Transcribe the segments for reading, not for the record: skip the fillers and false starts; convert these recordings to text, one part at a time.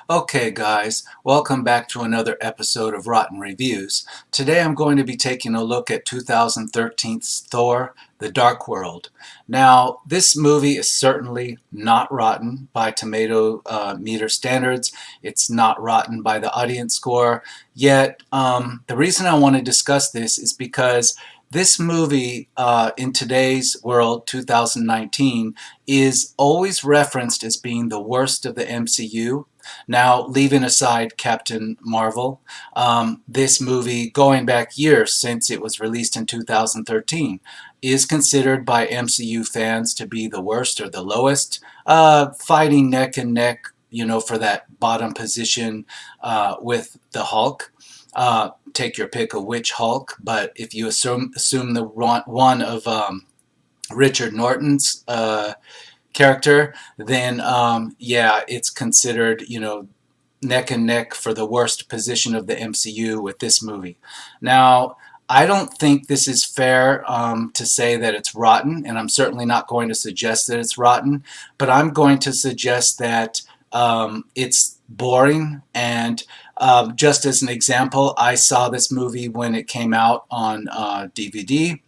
Okay, guys, welcome back to another episode of Rotten Reviews. Today I'm going to be taking a look at 2013's Thor: The Dark World. Now, this movie is certainly not rotten by tomato meter standards. It's not rotten by the audience score. Yet, the reason I want to discuss this is because this movie, in today's world, 2019, is always referenced as being the worst of the MCU. Now, leaving aside Captain Marvel, this movie, going back years since it was released in 2013, is considered by MCU fans to be the worst or the lowest, fighting neck and neck, for that bottom position with the Hulk. Take your pick of which Hulk, but if you assume the one of Richard Norton's character, then yeah, it's considered, neck and neck for the worst position of the MCU with this movie. Now, I don't think this is fair to say that it's rotten, and I'm certainly not going to suggest that it's rotten, but I'm going to suggest that it's boring. And just as an example, I saw this movie when it came out on DVD.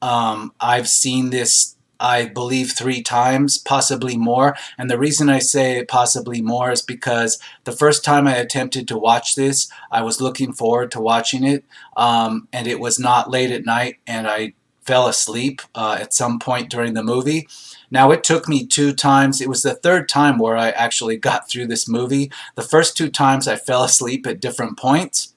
I've seen this, I believe, 3 times, possibly more. And the reason I say possibly more is because the first time I attempted to watch this, I was looking forward to watching it, and it was not late at night, and I fell asleep at some point during the movie. Now, it took me 2 times. It was the third time where I actually got through this movie. The first 2 times I fell asleep at different points.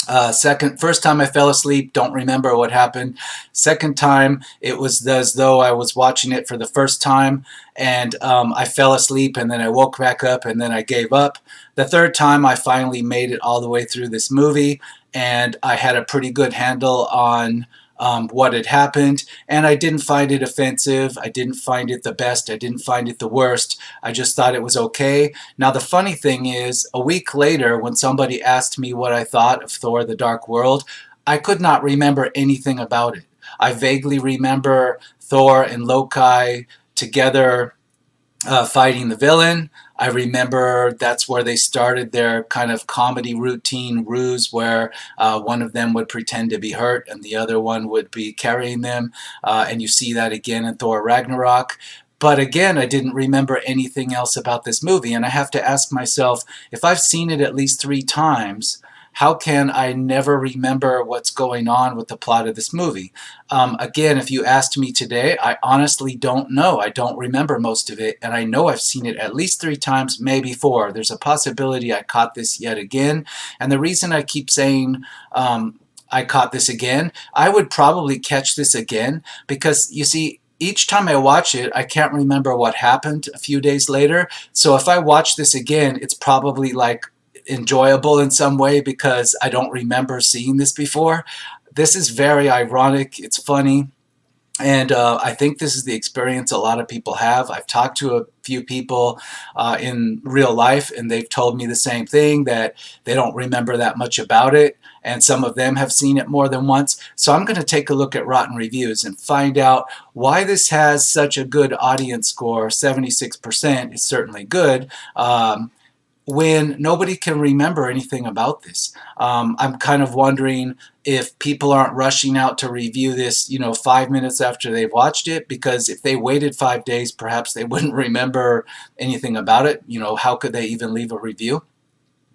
First time I fell asleep, don't remember what happened. Second time, it was as though I was watching it for the first time, and I fell asleep, and then I woke back up, and then I gave up. The third time, I finally made it all the way through this movie, and I had a pretty good handle on what had happened, and I didn't find it offensive. I didn't find it the best. I didn't find it the worst. I just thought it was okay. Now, the funny thing is, a week later, when somebody asked me what I thought of Thor: The Dark World, I could not remember anything about it. I vaguely remember Thor and Loki together fighting the villain. I remember that's where they started their kind of comedy routine ruse where one of them would pretend to be hurt and the other one would be carrying them. And you see that again in Thor Ragnarok. But again, I didn't remember anything else about this movie. And I have to ask myself, if I've seen it at least 3 times, how can I never remember what's going on with the plot of this movie? Again, if you asked me today, I honestly don't know. I don't remember most of it, and I know I've seen it at least 3 times, maybe 4. There's a possibility I caught this yet again, and the reason I keep saying I caught this again, I would probably catch this again because, you see, each time I watch it, I can't remember what happened a few days later. So if I watch this again, it's probably like enjoyable in some way because I don't remember seeing this before. This is very ironic. It's funny. And I think this is the experience a lot of people have. I've talked to a few people in real life, and they've told me the same thing, that they don't remember that much about it, and some of them have seen it more than once. So I'm going to take a look at Rotten Reviews and find out why this has such a good audience score. 76% is certainly good. When nobody can remember anything about this. I'm kind of wondering if people aren't rushing out to review this, 5 minutes after they've watched it, because if they waited 5 days, perhaps they wouldn't remember anything about it. How could they even leave a review?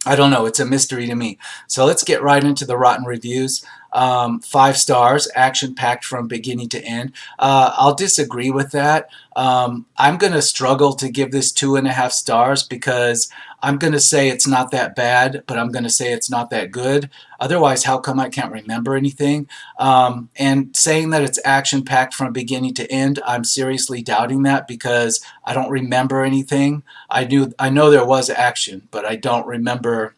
I don't know. It's a mystery to me. So let's get right into the Rotten Reviews. 5 stars, action-packed from beginning to end. I'll disagree with that. I'm going to struggle to give this 2.5 stars because I'm going to say it's not that bad, but I'm going to say it's not that good. Otherwise, how come I can't remember anything? And saying that it's action-packed from beginning to end, I'm seriously doubting that because I don't remember anything. I know there was action, but I don't remember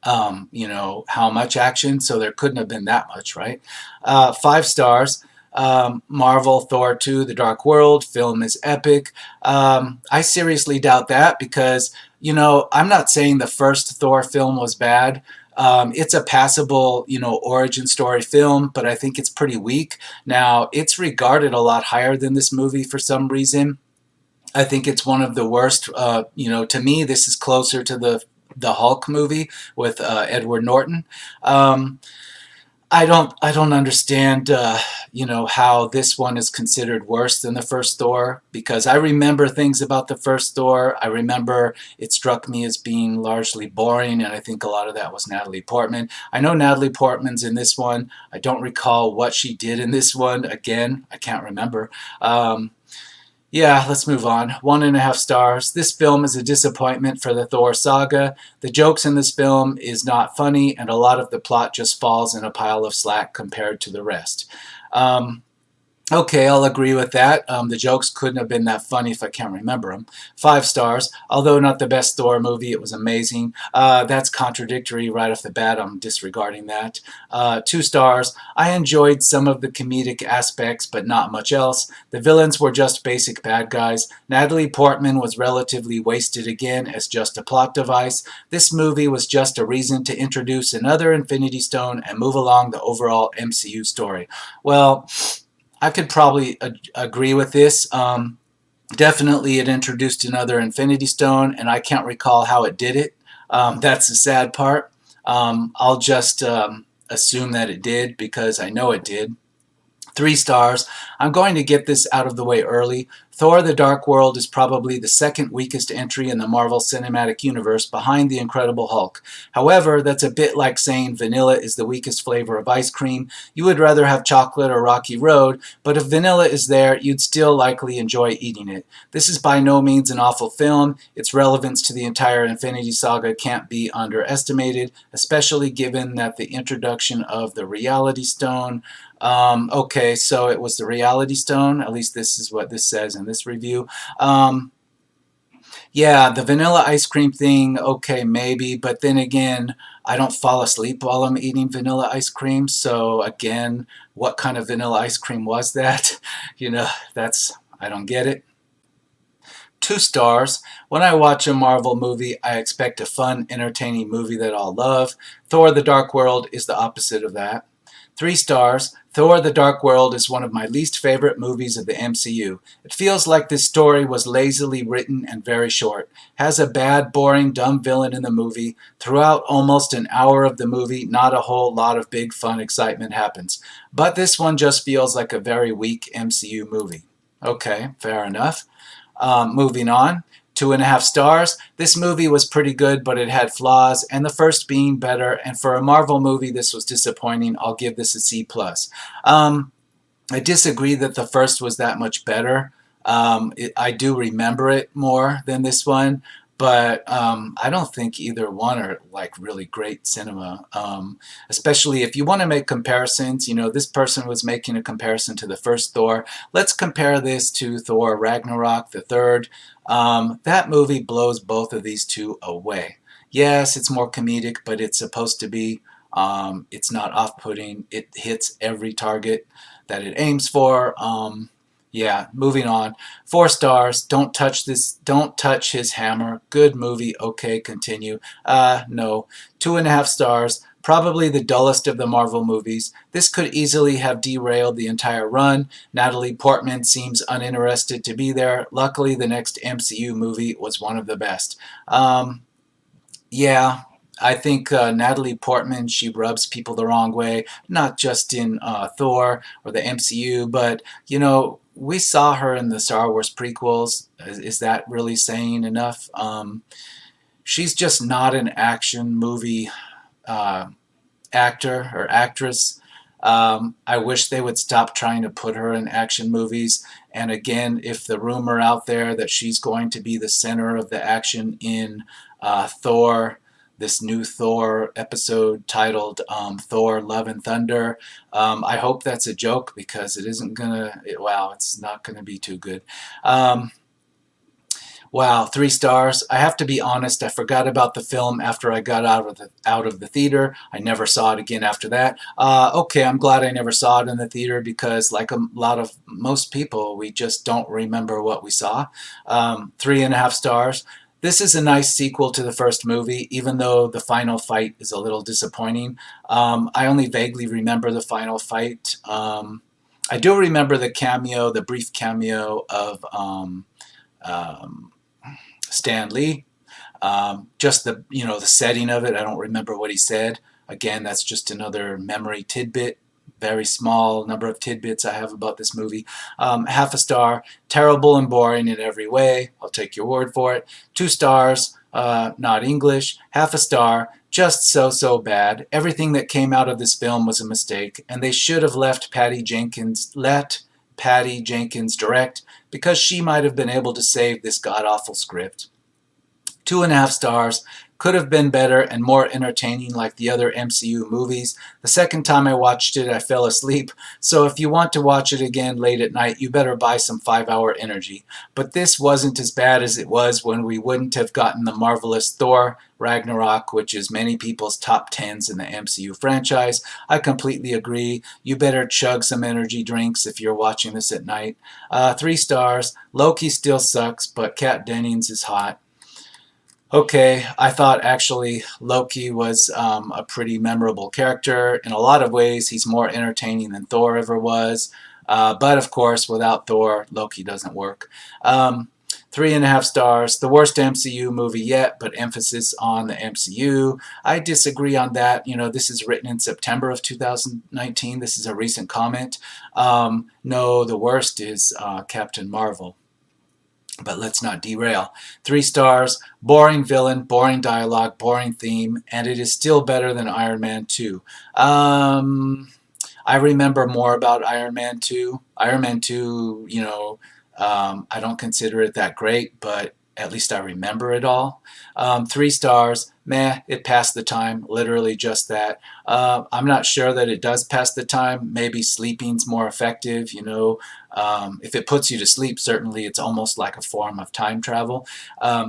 how much action, so there couldn't have been that much, right? 5 stars. Marvel Thor 2: The Dark World. Film is epic. I seriously doubt that because, I'm not saying the first Thor film was bad. It's a passable, origin story film, but I think it's pretty weak. Now, it's regarded a lot higher than this movie for some reason. I think it's one of the worst. To me, this is closer to the Hulk movie with Edward Norton. Um, I don't understand how this one is considered worse than the first Thor, because I remember things about the first Thor. I remember it struck me as being largely boring, and I think a lot of that was Natalie Portman. I know Natalie Portman's in this one. I don't recall what she did in this one. Again, I can't remember. Yeah, let's move on. 1.5 stars. This film is a disappointment for the Thor saga. The jokes in this film is not funny, and a lot of the plot just falls in a pile of slack compared to the rest. Um, Okay, I'll agree with that. The jokes couldn't have been that funny if I can't remember them. 5 stars. Although not the best Thor movie, it was amazing. That's contradictory right off the bat. I'm disregarding that. 2 stars. I enjoyed some of the comedic aspects, but not much else. The villains were just basic bad guys. Natalie Portman was relatively wasted again as just a plot device. This movie was just a reason to introduce another Infinity Stone and move along the overall MCU story. Well, I could probably agree with this. Definitely, it introduced another Infinity Stone, and I can't recall how it did it. That's the sad part. I'll just assume that it did because I know it did. 3 stars. I'm going to get this out of the way early. Thor the Dark World is probably the second weakest entry in the Marvel Cinematic Universe behind the Incredible Hulk. However, that's a bit like saying vanilla is the weakest flavor of ice cream. You would rather have chocolate or Rocky Road, but if vanilla is there, you'd still likely enjoy eating it. This is by no means an awful film. Its relevance to the entire Infinity Saga can't be underestimated, especially given that the introduction of the Reality Stone. Okay, so it was the Reality Stone. At least this is what this says in this review. Yeah, the vanilla ice cream thing, okay, maybe, but then again, I don't fall asleep while I'm eating vanilla ice cream. So again, what kind of vanilla ice cream was that? I don't get it. 2 stars. When I watch a Marvel movie, I expect a fun, entertaining movie that I'll love. Thor the Dark World is the opposite of that. 3 stars. Thor the Dark World is one of my least favorite movies of the MCU. It feels like this story was lazily written and very short. Has a bad, boring, dumb villain in the movie. Throughout almost an hour of the movie, not a whole lot of big fun excitement happens. But this one just feels like a very weak MCU movie. Okay, fair enough. Moving on. 2.5 stars. This movie was pretty good, but it had flaws, and the first being better. And for a Marvel movie, this was disappointing. I'll give this a C plus. I disagree that the first was that much better. I do remember it more than this one, but I don't think either one are like really great cinema. Especially if you want to make comparisons, this person was making a comparison to the first Thor. Let's compare this to Thor Ragnarok, the third. That movie blows both of these two away. Yes, it's more comedic, but it's supposed to be. It's not off-putting. It hits every target that it aims for. Yeah, moving on. 4 stars. Don't touch this. Don't touch his hammer. Good movie. Okay, continue. No. 2.5 stars. Probably the dullest of the Marvel movies. This could easily have derailed the entire run. Natalie Portman seems uninterested to be there. Luckily, the next MCU movie was one of the best. Yeah, I think Natalie Portman, she rubs people the wrong way, not just in Thor or the MCU, but, we saw her in the Star Wars prequels. Is that really saying enough? She's just not an action movie uh, actor or actress. I wish they would stop trying to put her in action movies. And again, if the rumor out there that she's going to be the center of the action in Thor, this new Thor episode titled Thor Love and Thunder, I hope that's a joke because it isn't gonna, wow, it's not gonna be too good. Um, Wow, 3 stars. I have to be honest, I forgot about the film after I got out of the theater. I never saw it again after that. Okay, I'm glad I never saw it in the theater because, like a lot of most people, we just don't remember what we saw. 3.5 stars. This is a nice sequel to the first movie, even though the final fight is a little disappointing. I only vaguely remember the final fight. I do remember the cameo, the brief cameo of um, Stan Lee. Just the setting of it, I don't remember what he said. Again, that's just another memory tidbit. Very small number of tidbits I have about this movie. Half a star, terrible and boring in every way. I'll take your word for it. 2 stars, not English. Half a star, just so bad. Everything that came out of this film was a mistake, and they should have let Patty Jenkins direct, because she might have been able to save this god-awful script. 2.5 stars. Could have been better and more entertaining like the other MCU movies. The second time I watched it, I fell asleep. So if you want to watch it again late at night, you better buy some 5-hour energy. But this wasn't as bad as it was when we wouldn't have gotten the marvelous Thor Ragnarok, which is many people's top 10s in the MCU franchise. I completely agree. You better chug some energy drinks if you're watching this at night. 3 stars. Loki still sucks, but Kat Dennings is hot. Okay, I thought actually Loki was a pretty memorable character. In a lot of ways, he's more entertaining than Thor ever was. But of course, without Thor, Loki doesn't work. 3.5 stars. The worst MCU movie yet, but emphasis on the MCU. I disagree on that. This is written in September of 2019. This is a recent comment. No, the worst is Captain Marvel. But let's not derail. 3 stars, boring villain, boring dialogue, boring theme, and it is still better than Iron Man 2. I remember more about Iron Man 2. Iron Man 2, I don't consider it that great, but at least I remember it all. 3 stars, meh, it passed the time, literally just that. I'm not sure that it does pass the time. Maybe sleeping's more effective, if it puts you to sleep, certainly it's almost like a form of time travel.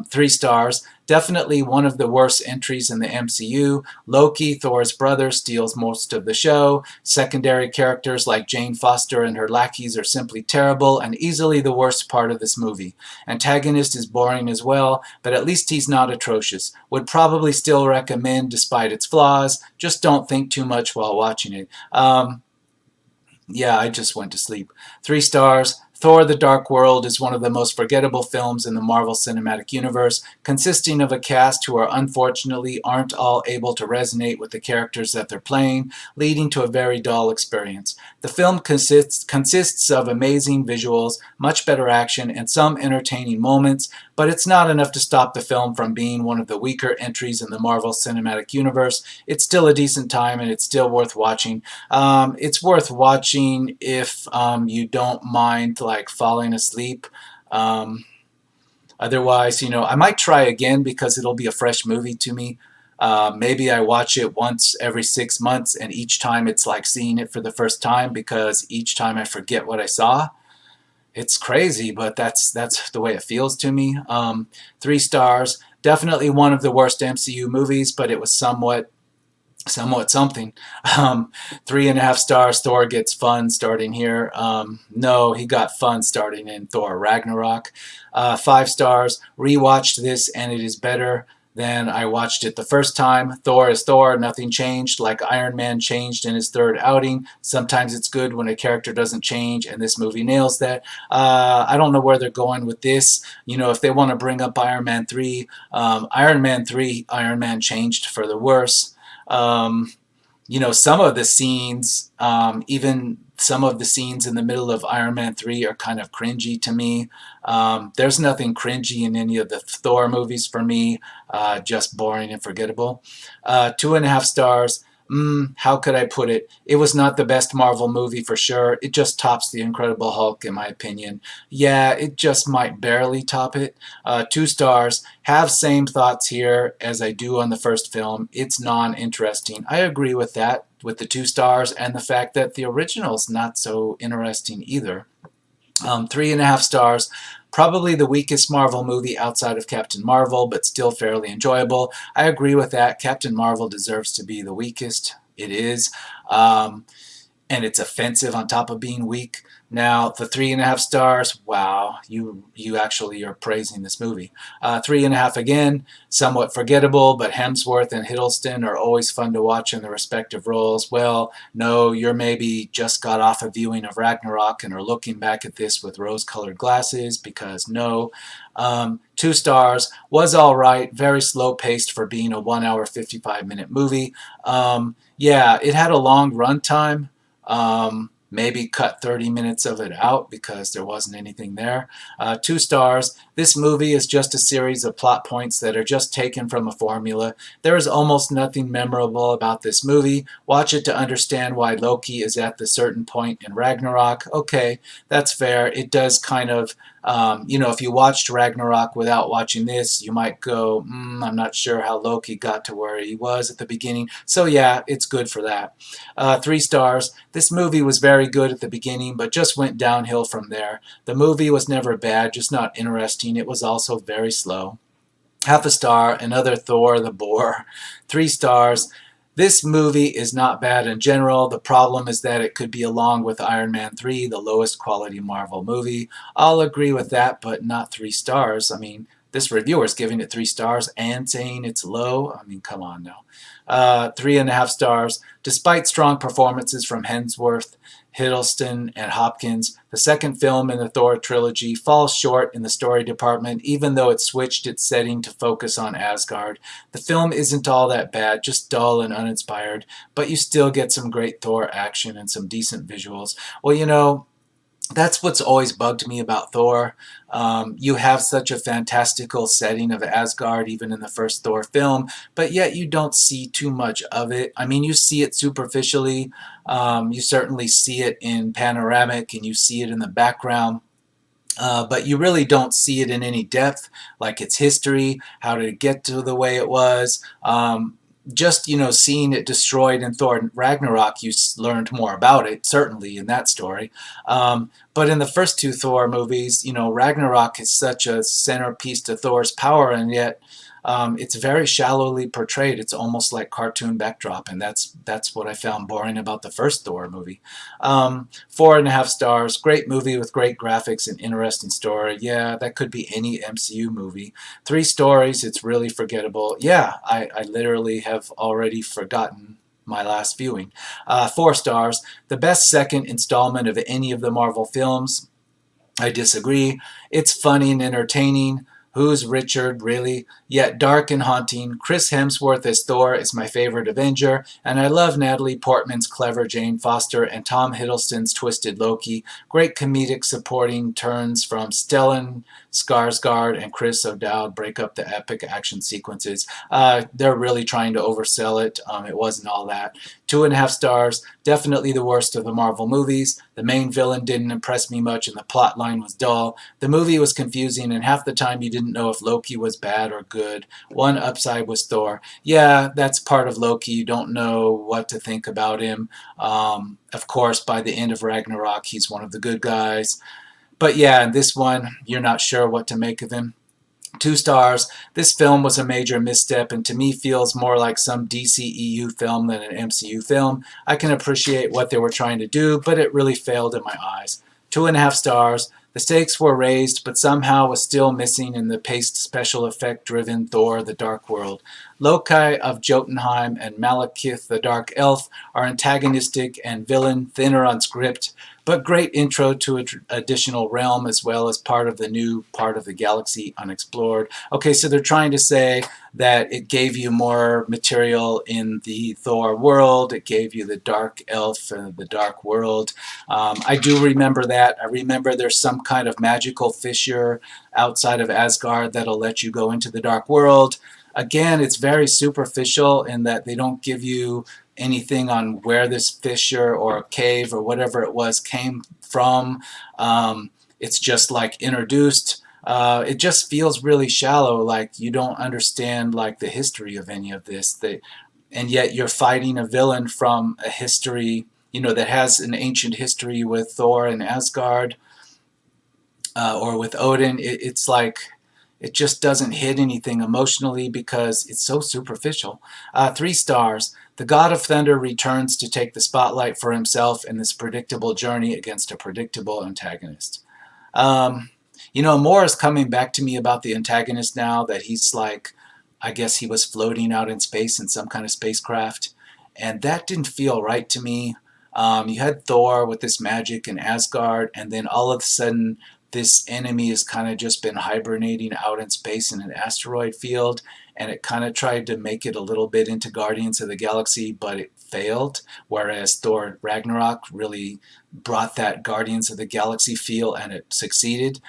3 stars. Definitely one of the worst entries in the MCU. Loki, Thor's brother, steals most of the show. Secondary characters like Jane Foster and her lackeys are simply terrible and easily the worst part of this movie. Antagonist is boring as well, but at least he's not atrocious. Would probably still recommend despite its flaws. Just don't think too much while watching it. Yeah, I just went to sleep. 3 stars. Thor the Dark World is one of the most forgettable films in the Marvel Cinematic Universe, consisting of a cast who unfortunately aren't all able to resonate with the characters that they're playing, leading to a very dull experience. The film consists of amazing visuals, much better action, and some entertaining moments, but it's not enough to stop the film from being one of the weaker entries in the Marvel Cinematic Universe. It's still a decent time, and it's still worth watching. It's worth watching if you don't mind like falling asleep. Otherwise, I might try again because it'll be a fresh movie to me. Maybe I watch it once every 6 months, and each time it's like seeing it for the first time because each time I forget what I saw. It's crazy, but that's the way it feels to me. 3 stars. Definitely one of the worst MCU movies, but it was somewhat something. 3.5 stars. Thor gets fun starting here. No, he got fun starting in Thor Ragnarok. 5 stars. Rewatched this and it is better than I watched it the first time. Thor is Thor. Nothing changed. Like Iron Man changed in his third outing. Sometimes it's good when a character doesn't change, and this movie nails that. I don't know where they're going with this. If they want to bring up Iron Man 3, Iron Man 3, Iron Man changed for the worse. Some of the scenes, even some of the scenes in the middle of Iron Man 3 are kind of cringy to me. There's nothing cringy in any of the Thor movies for me, just boring and forgettable. 2.5 stars. How could I put it? It was not the best Marvel movie for sure. It just tops The Incredible Hulk in my opinion. Yeah, it just might barely top it. 2 stars. Have same thoughts here as I do on the first film. It's non-interesting. I agree with that, with the 2 stars, and the fact that the original's not so interesting either. 3.5 stars. Probably the weakest Marvel movie outside of Captain Marvel, but still fairly enjoyable. I agree with that. Captain Marvel deserves to be the weakest. It is. and it's offensive on top of being weak. Now the 3.5 stars, wow, you actually are praising this movie. 3.5 again, somewhat forgettable, but Hemsworth and Hiddleston are always fun to watch in their respective roles. Well, no, you're maybe just got off a viewing of Ragnarok and are looking back at this with rose-colored glasses, because no. 2 stars, was all right, very slow paced for being a 1 hour 55-minute movie. Yeah, it had a long runtime. Maybe cut 30 minutes of it out because there wasn't anything there. 2 stars. This movie is just a series of plot points that are just taken from a formula. There is almost nothing memorable about this movie. Watch it to understand why Loki is at the certain point in Ragnarok. Okay, that's fair. It does kind of, if you watched Ragnarok without watching this, you might go, I'm not sure how Loki got to where he was at the beginning. So yeah, it's good for that. 3 stars. This movie was very good at the beginning, but just went downhill from there. The movie was never bad, just not interesting. It was also very slow. 0.5 star, another Thor the Boar. 3 stars. This movie is not bad in general. The problem is that it could be along with Iron Man 3, the lowest quality Marvel movie. I'll agree with that, but not 3 stars. I mean, this reviewer is giving it 3 stars and saying it's low. I mean, come on now. 3.5 stars. Despite strong performances from Hemsworth, Hiddleston, and Hopkins, the second film in the Thor trilogy falls short in the story department, even though it switched its setting to focus on Asgard. The film isn't all that bad, just dull and uninspired, but you still get some great Thor action and some decent visuals. Well, that's what's always bugged me about Thor. You have such a fantastical setting of Asgard, even in the first Thor film, but yet you don't see too much of it. I mean, you see it superficially. You certainly see it in panoramic, and you see it in the background. But you really don't see it in any depth, like its history, how did it get to the way it was. Just seeing it destroyed in Thor Ragnarok, you learned more about it, certainly in that story. But in the first two Thor movies, Ragnarok is such a centerpiece to Thor's power, and yet it's very shallowly portrayed. It's almost like cartoon backdrop, and that's what I found boring about the first Thor movie. 4.5 stars. Great movie with great graphics and interesting story. Yeah, that could be any MCU movie. 3 stories. It's really forgettable. Yeah, I literally have already forgotten my last viewing. 4 stars. The best second installment of any of the Marvel films. I disagree. It's funny and entertaining. Who's Richard, really? Yet dark and haunting. Chris Hemsworth as Thor is my favorite Avenger, and I love Natalie Portman's clever Jane Foster and Tom Hiddleston's twisted Loki. Great comedic supporting turns from Stellan Skarsgård and Chris O'Dowd break up the epic action sequences. They're really trying to oversell it. It wasn't all that. 2.5 stars. Definitely the worst of the Marvel movies. The main villain didn't impress me much, and the plot line was dull. The movie was confusing, and half the time you didn't know if Loki was bad or good. One upside was Thor. Yeah, that's part of Loki. You don't know what to think about him. Of course, by the end of Ragnarok, he's one of the good guys. But yeah, in this one, you're not sure what to make of him. 2 stars. This film was a major misstep and to me feels more like some DCEU film than an MCU film. I can appreciate what they were trying to do, but it really failed in my eyes. 2.5 stars. The stakes were raised, but somehow was still missing in the paced special effect driven Thor the Dark World. Loki of Jotunheim and Malekith the Dark Elf are antagonistic and villain, thinner on script, but great intro to an additional realm as well as part of the new part of the galaxy unexplored. Okay, so they're trying to say that it gave you more material in the Thor world, it gave you the Dark Elf and the Dark World. I do remember that. I remember there's some kind of magical fissure outside of Asgard that'll let you go into the Dark World. Again, it's very superficial in that they don't give you anything on where this fissure or cave or whatever it was came from. It's just like introduced. It just feels really shallow, like you don't understand like the history of any of this. And yet you're fighting a villain from a history, that has an ancient history with Thor and Asgard, or with Odin. It's like It just doesn't hit anything emotionally because it's so superficial. 3 stars. The God of Thunder returns to take the spotlight for himself in this predictable journey against a predictable antagonist. Um, more is coming back to me about the antagonist now that he's like, I guess he was floating out in space in some kind of spacecraft. And that didn't feel right to me. You had Thor with this magic in Asgard, and then all of a sudden, this enemy has kind of just been hibernating out in space in an asteroid field, and it kind of tried to make it a little bit into Guardians of the Galaxy, but it failed. Whereas Thor Ragnarok really brought that Guardians of the Galaxy feel, and it succeeded.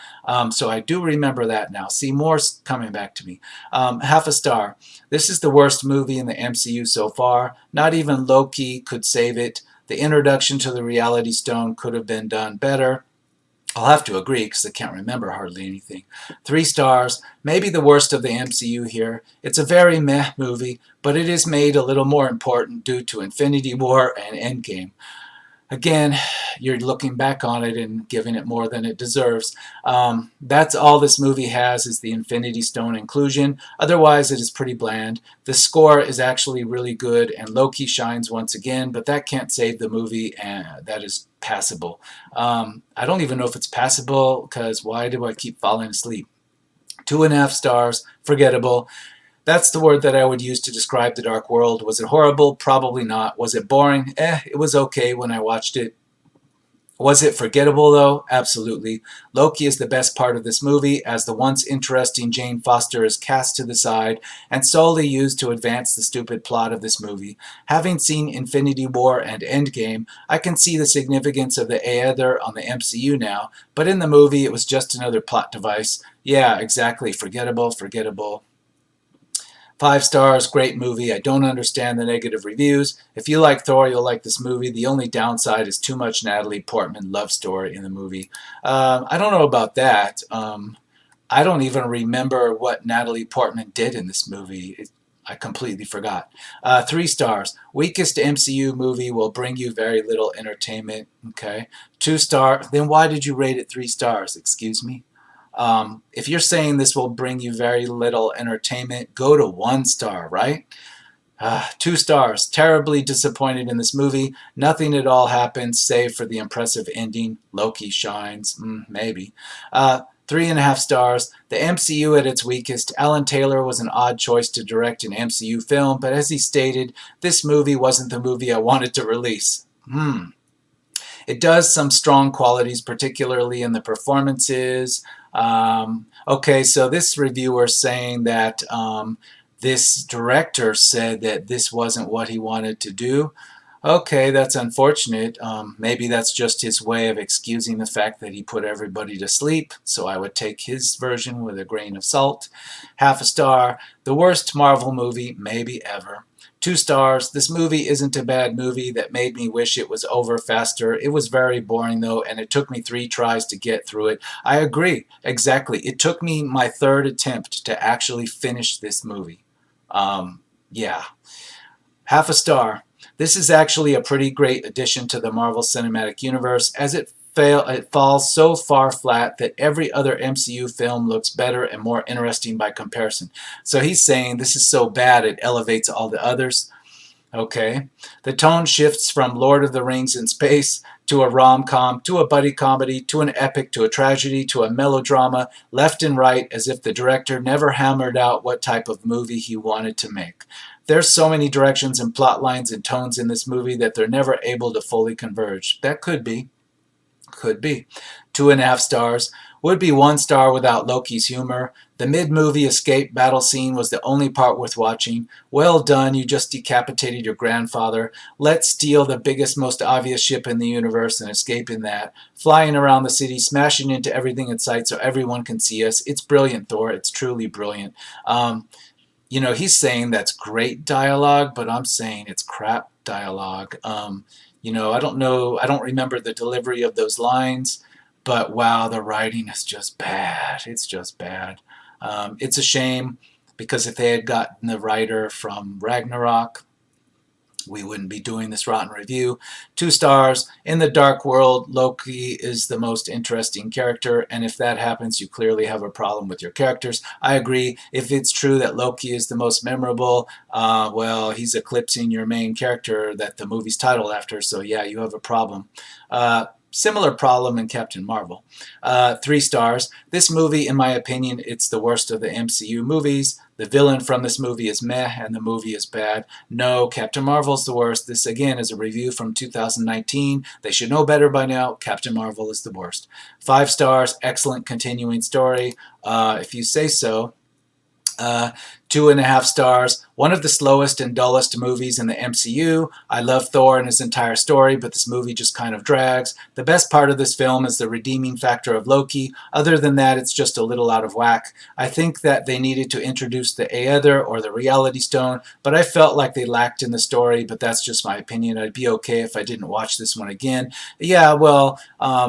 So I do remember that now. See, more's coming back to me. Half a star. This is the worst movie in the MCU so far. Not even Loki could save it. The introduction to the Reality Stone could have been done better. I'll have to agree because I can't remember hardly anything. 3 stars, maybe the worst of the MCU here. It's a very meh movie, but it is made a little more important due to Infinity War and Endgame. Again, you're looking back on it and giving it more than it deserves. That's all this movie has is the Infinity Stone inclusion. Otherwise, it is pretty bland. The score is actually really good, and Loki shines once again, but that can't save the movie, and that is passable. I don't even know if it's passable, because why do I keep falling asleep? 2.5 stars, forgettable. That's the word that I would use to describe The Dark World. Was it horrible? Probably not. Was it boring? It was okay when I watched it. Was it forgettable, though? Absolutely. Loki is the best part of this movie, as the once interesting Jane Foster is cast to the side and solely used to advance the stupid plot of this movie. Having seen Infinity War and Endgame, I can see the significance of the Aether on the MCU now, but in the movie it was just another plot device. Yeah, exactly. Forgettable, forgettable. 5 stars, great movie. I don't understand the negative reviews. If you like Thor, you'll like this movie. The only downside is too much Natalie Portman love story in the movie. I don't know about that. I don't even remember what Natalie Portman did in this movie. I completely forgot. 3 stars. Weakest MCU movie will bring you very little entertainment. Okay. 2 star. Then why did you rate it 3 stars? Excuse me. If you're saying this will bring you very little entertainment, go to 1 star, right? 2 stars. Terribly disappointed in this movie. Nothing at all happens save for the impressive ending. Loki shines. Maybe. 3.5 stars. The MCU at its weakest. Alan Taylor was an odd choice to direct an MCU film, but as he stated, this movie wasn't the movie I wanted to release. It does some strong qualities, particularly in the performances. Okay, so this reviewer saying that this director said that this wasn't what he wanted to do. Okay, that's unfortunate. Maybe that's just his way of excusing the fact that he put everybody to sleep, so I would take his version with a grain of salt. Half a star. The worst Marvel movie maybe ever. 2 stars. This movie isn't a bad movie that made me wish it was over faster. It was very boring though, and it took me 3 tries to get through it. I agree. Exactly. It took me my 3rd attempt to actually finish this movie. Yeah. Half a star. This is actually a pretty great addition to the Marvel Cinematic Universe, as it falls so far flat that every other MCU film looks better and more interesting by comparison. So he's saying this is so bad it elevates all the others. Okay. The tone shifts from Lord of the Rings in space to a rom-com, to a buddy comedy, to an epic, to a tragedy, to a melodrama, left and right, as if the director never hammered out what type of movie he wanted to make. There's so many directions and plot lines and tones in this movie that they're never able to fully converge. That could be. Could be. 2.5 stars. Would be 1 star without Loki's humor. The mid-movie escape battle scene was the only part worth watching. Well done, you just decapitated your grandfather. Let's steal the biggest, most obvious ship in the universe and escape in that. Flying around the city, smashing into everything in sight so everyone can see us. It's brilliant, Thor. It's truly brilliant. He's saying that's great dialogue, but I'm saying it's crap dialogue. I don't know, I don't remember the delivery of those lines, but wow, the writing is just bad. It's just bad. It's a shame, because if they had gotten the writer from Ragnarok, we wouldn't be doing this rotten review. 2 stars. In the Dark World, Loki is the most interesting character, and if that happens, you clearly have a problem with your characters. I agree. If it's true that Loki is the most memorable, well, he's eclipsing your main character that the movie's titled after, so yeah, you have a problem. Similar problem in Captain Marvel. 3 stars. This movie, in my opinion, it's the worst of the MCU movies. The villain from this movie is meh, and the movie is bad. No, Captain Marvel's the worst. This, again, is a review from 2019. They should know better by now. Captain Marvel is the worst. 5 stars. Excellent continuing story. If you say so. 2.5 stars. One of the slowest and dullest movies in the MCU. I love Thor and his entire story, but this movie just kind of drags. The best part of this film is the redeeming factor of Loki. Other than that, it's just a little out of whack. I think that they needed to introduce the Aether or the Reality Stone, but I felt like they lacked in the story, but that's just my opinion. I'd be okay if I didn't watch this one again. Yeah, well,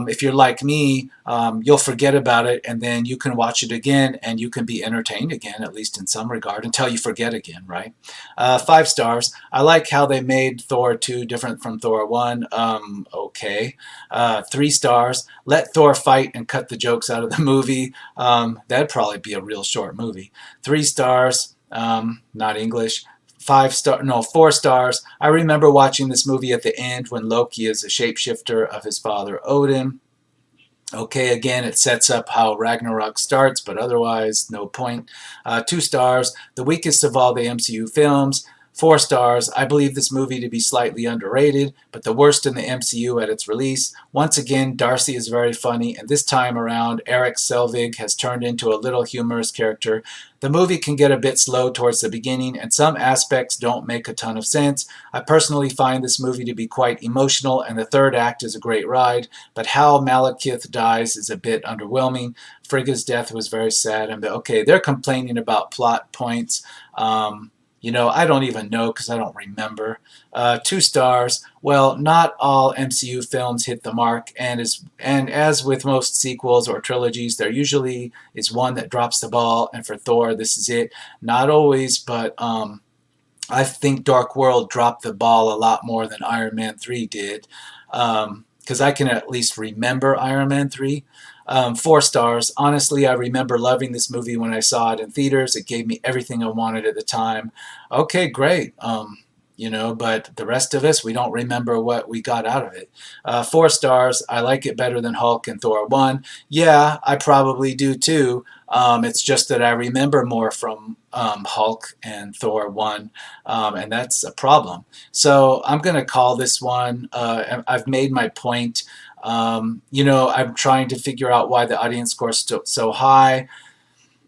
if you're like me, you'll forget about it, and then you can watch it again, and you can be entertained again, at least in some regard, until you forget again, right? 5 stars. I like how they made Thor 2 different from Thor 1. Okay. 3 stars. Let Thor fight and cut the jokes out of the movie. That'd probably be a real short movie. 3 stars. Not English. 4 stars. I remember watching this movie at the end when Loki is a shapeshifter of his father Odin. Okay, again, it sets up how Ragnarok starts, but otherwise, no point. 2 stars. The weakest of all the MCU films. 4 stars. I believe this movie to be slightly underrated, but the worst in the MCU at its release. Once again, Darcy is very funny, and this time around, Erik Selvig has turned into a little humorous character. The movie can get a bit slow towards the beginning, and some aspects don't make a ton of sense. I personally find this movie to be quite emotional, and the third act is a great ride, but how Malekith dies is a bit underwhelming. Frigga's death was very sad. And okay, they're complaining about plot points. I don't even know because I don't remember. 2 stars. Well, not all MCU films hit the mark, and as with most sequels or trilogies, there usually is one that drops the ball, and for Thor, this is it. Not always, but I think Dark World dropped the ball a lot more than Iron Man 3 did, because I can at least remember Iron Man 3. 4 stars. Honestly, I remember loving this movie when I saw it in theaters. It gave me everything I wanted at the time. Okay, great. But the rest of us, we don't remember what we got out of it. 4 stars. I like it better than Hulk and Thor 1. Yeah, I probably do too. It's just that I remember more from Hulk and Thor 1, and that's a problem. So I'm going to call this one. I've made my point. I'm trying to figure out why the audience score is so high.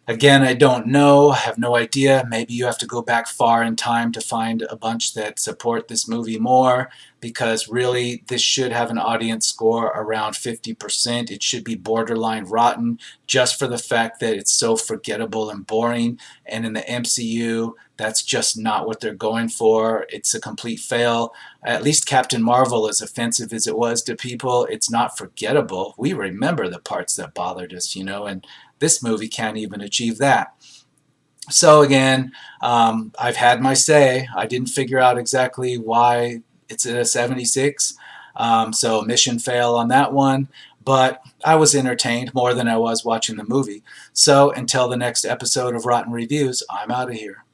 Again, I don't know. I have no idea. Maybe you have to go back far in time to find a bunch that support this movie more, because really this should have an audience score around 50%. It should be borderline rotten just for the fact that it's so forgettable and boring. And in the MCU, that's just not what they're going for. It's a complete fail. At least Captain Marvel, as offensive as it was to people, it's not forgettable. We remember the parts that bothered us, and this movie can't even achieve that. So again, I've had my say. I didn't figure out exactly why it's at a 76. So mission fail on that one. But I was entertained more than I was watching the movie. So until the next episode of Rotten Reviews, I'm out of here.